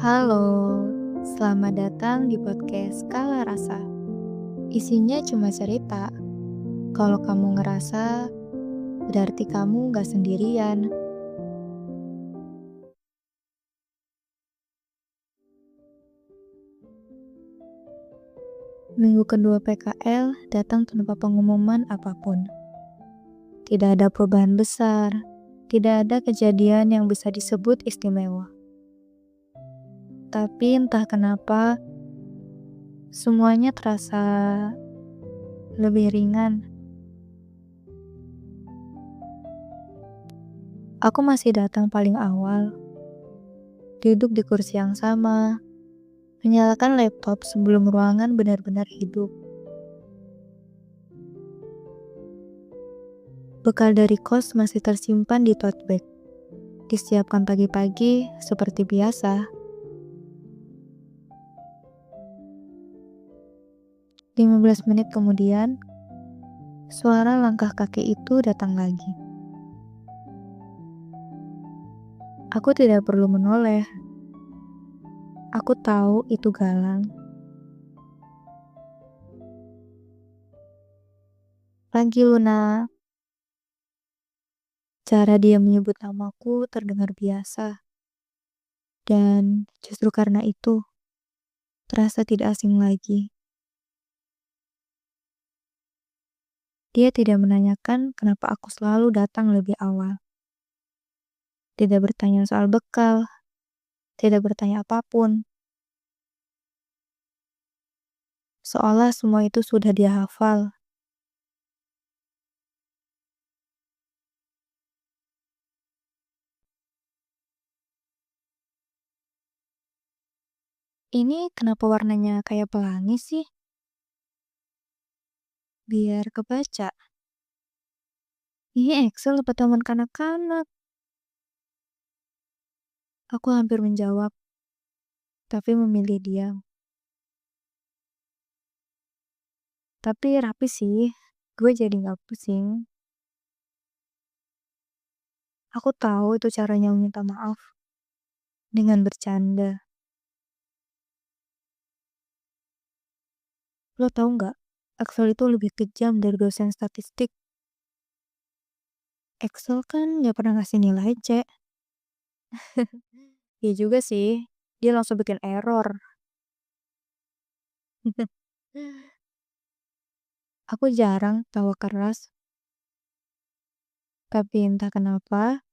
Halo, selamat datang di podcast Kala Rasa. Isinya cuma cerita. Kalau kamu ngerasa, berarti kamu gak sendirian. Minggu kedua PKL datang tanpa pengumuman apapun. Tidak ada perubahan besar, tidak ada kejadian yang bisa disebut istimewa. Tapi entah kenapa, semuanya terasa lebih ringan. Aku masih datang paling awal, duduk di kursi yang sama, menyalakan laptop sebelum ruangan benar-benar hidup. Bekal dari kos masih tersimpan di tote bag. Disiapkan pagi-pagi seperti biasa. 15 menit kemudian, suara langkah kaki itu datang lagi. Aku tidak perlu menoleh. Aku tahu itu Galang. Pagi Luna. Cara dia menyebut namaku terdengar biasa. Dan justru karena itu, terasa tidak asing lagi. Dia tidak menanyakan kenapa aku selalu datang lebih awal. Tidak bertanya soal bekal, tidak bertanya apapun. Seolah semua itu sudah dia hafal. Ini kenapa warnanya kayak pelangi sih? Biar kebaca. Ini Excel apa taman kanak-kanak? Aku hampir menjawab, tapi memilih diam. Tapi rapi sih, gue jadi gak pusing. Aku tahu itu caranya minta maaf. Dengan bercanda. Lo tau nggak? Excel itu lebih kejam dari dosen statistik. Excel kan gak pernah ngasih nilai C. Iya juga sih, dia langsung bikin error. Aku jarang tawa keras, tapi entah kenapa,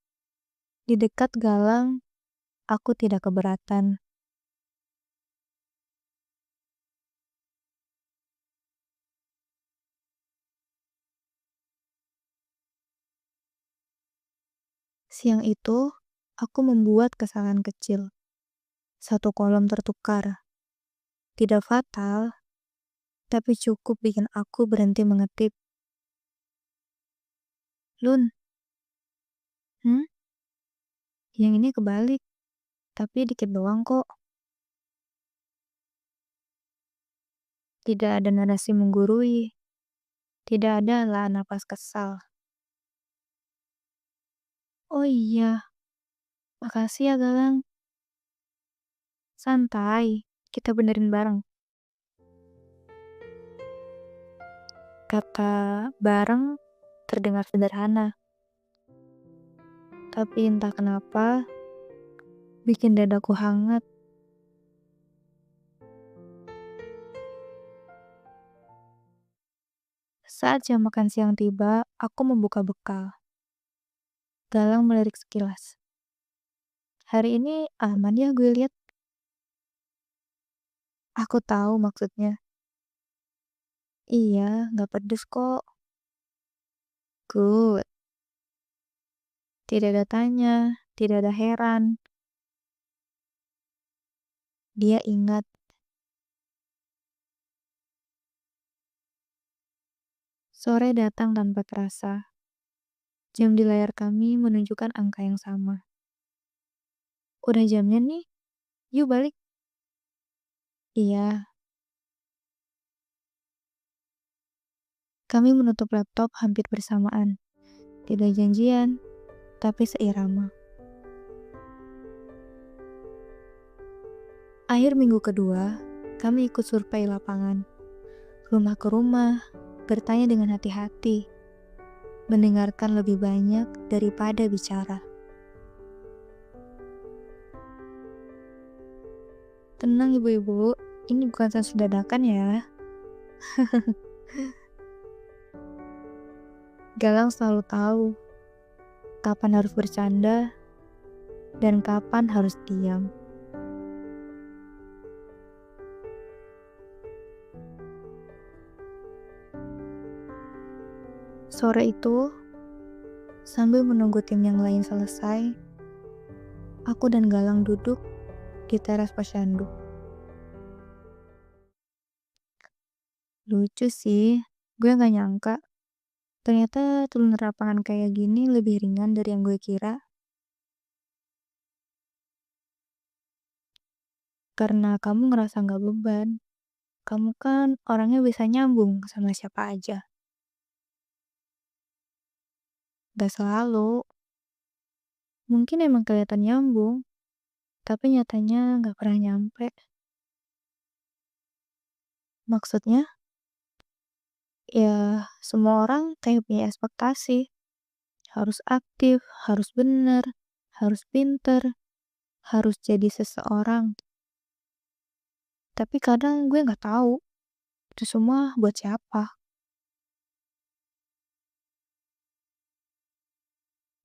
di dekat Galang, aku tidak keberatan. Siang itu, aku membuat kesalahan kecil. Satu kolom tertukar. Tidak fatal, tapi cukup bikin aku berhenti mengetik. Lun, hmm? Yang ini kebalik, tapi dikit doang kok. Tidak ada narasi menggurui. Tidak ada lah napas kesal. Oh iya, makasih ya Galang. Santai, kita benerin bareng. Kata bareng terdengar sederhana. Tapi entah kenapa, bikin dadaku hangat. Saat jam makan siang tiba, aku membuka bekal. Galang melirik sekilas. Hari ini aman ya gue lihat. Aku tahu maksudnya. Iya, nggak pedes kok. Good. Tidak ada tanya, tidak ada heran. Dia ingat. Sore datang tanpa terasa. Jam di layar kami menunjukkan angka yang sama. Udah jamnya nih, yuk balik. Iya, kami menutup laptop hampir bersamaan. Tidak janjian, tapi seirama. Akhir minggu kedua, kami ikut survei lapangan. Rumah ke rumah, bertanya dengan hati-hati, mendengarkan lebih banyak daripada bicara. Tenang ibu-ibu, ini bukan sensus dadakan ya. Galang selalu tahu kapan harus bercanda dan kapan harus diam. Sore itu, sambil menunggu tim yang lain selesai, aku dan Galang duduk di teras posyandu. Lucu sih, gue gak nyangka. Ternyata turun lapangan kayak gini lebih ringan dari yang gue kira. Karena kamu ngerasa gak beban. Kamu kan orangnya bisa nyambung sama siapa aja. Gak selalu. Mungkin emang kelihatan nyambung, tapi nyatanya gak pernah nyampe. Maksudnya, ya semua orang kayak punya ekspektasi. Harus aktif, harus bener, harus pinter, harus jadi seseorang. Tapi kadang gue gak tahu itu semua buat siapa.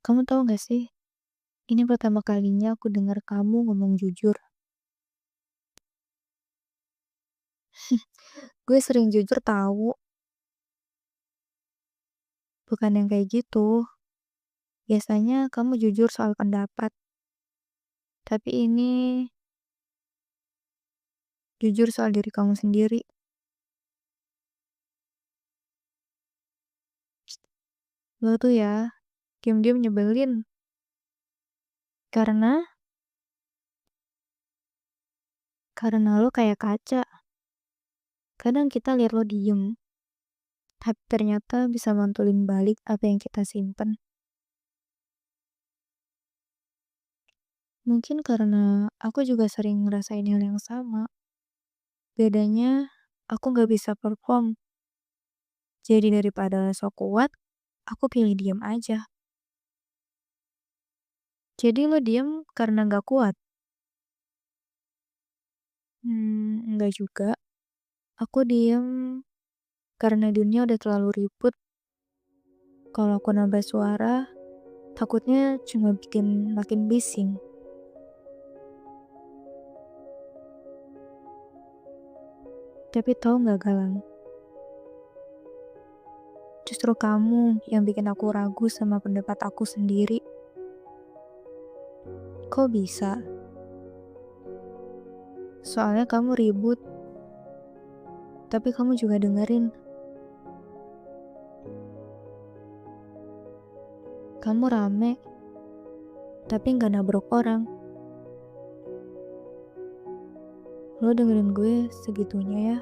Kamu tahu gak sih, ini pertama kalinya aku dengar kamu ngomong jujur. Gue sering jujur tahu, bukan yang kayak gitu. Biasanya kamu jujur soal pendapat, tapi ini jujur soal diri kamu sendiri. Lo tuh ya, diam-diam nyebelin. Karena lo kayak kaca. Kadang kita lihat lo diem, tapi ternyata bisa mantulin balik apa yang kita simpen. Mungkin karena aku juga sering ngerasain hal yang sama. Bedanya, aku gak bisa perform. Jadi daripada sok kuat, aku pilih diam aja. Jadi lo diem karena gak kuat? Enggak juga. Aku diem karena dunia udah terlalu ribut. Kalau aku nambah suara, takutnya cuma bikin makin bising. Tapi tau gak Galang? Justru kamu yang bikin aku ragu sama pendapat aku sendiri. Kok bisa? Soalnya kamu ribut, tapi kamu juga dengerin. Kamu rame, tapi nggak nabrok orang. Lo dengerin gue segitunya ya.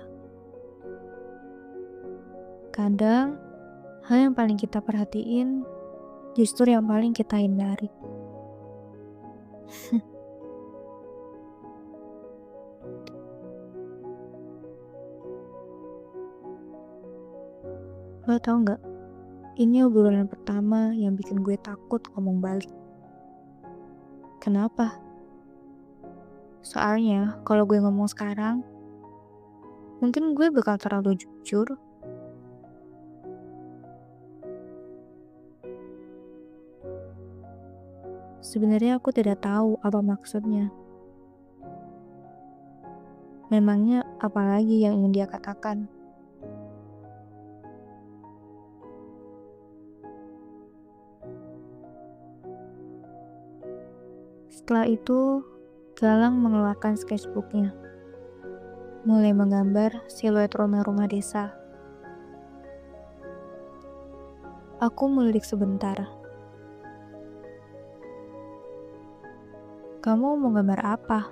Kadang, hal yang paling kita perhatiin justru yang paling kita hindari. Lo tau nggak? Ini obrolan pertama yang bikin gue takut ngomong balik. Kenapa? Soalnya kalau gue ngomong sekarang, mungkin gue bakal terlalu jujur. Sebenarnya aku tidak tahu apa maksudnya. Memangnya apalagi yang ingin dia katakan? Setelah itu, Galang mengeluarkan sketchbooknya. Mulai menggambar siluet rumah-rumah desa. Aku melirik sebentar. Kamu mau gambar apa?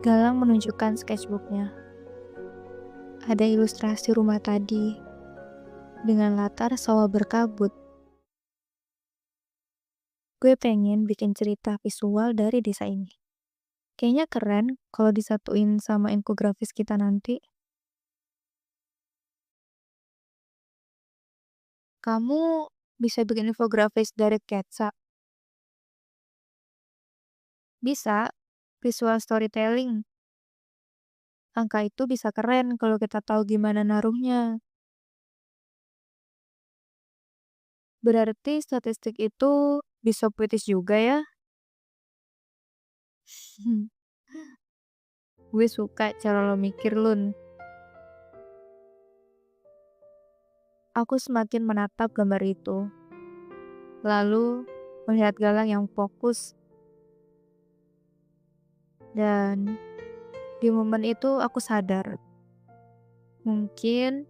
Galang menunjukkan sketchbooknya. Ada ilustrasi rumah tadi dengan latar sawah berkabut. Gue pengen bikin cerita visual dari desa ini. Kayaknya keren kalau disatuin sama infografis kita nanti. Kamu bisa bikin infografis dari sketsa. Bisa, visual storytelling. Angka itu bisa keren kalau kita tahu gimana naruhnya. Berarti statistik itu bisa puitis juga ya? Gue suka cara lo mikir, Lun. Aku semakin menatap gambar itu. Lalu, melihat Galang yang fokus. Dan di momen itu aku sadar. Mungkin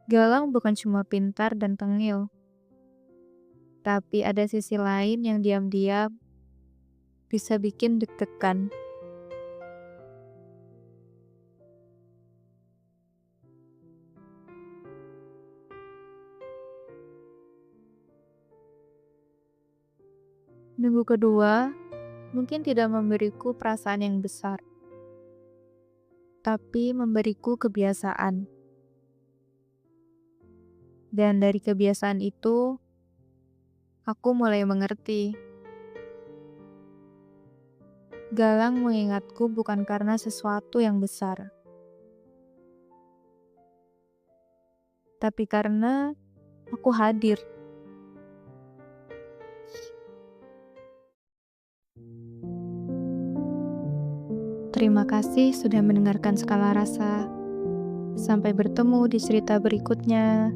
Galang bukan cuma pintar dan tengil. Tapi ada sisi lain yang diam-diam bisa bikin deg-degan. Minggu kedua, mungkin tidak memberiku perasaan yang besar, tapi memberiku kebiasaan. Dan dari kebiasaan itu, aku mulai mengerti. Galang mengingatku bukan karena sesuatu yang besar, tapi karena aku hadir. Terima kasih sudah mendengarkan Skala Rasa. Sampai bertemu di cerita berikutnya.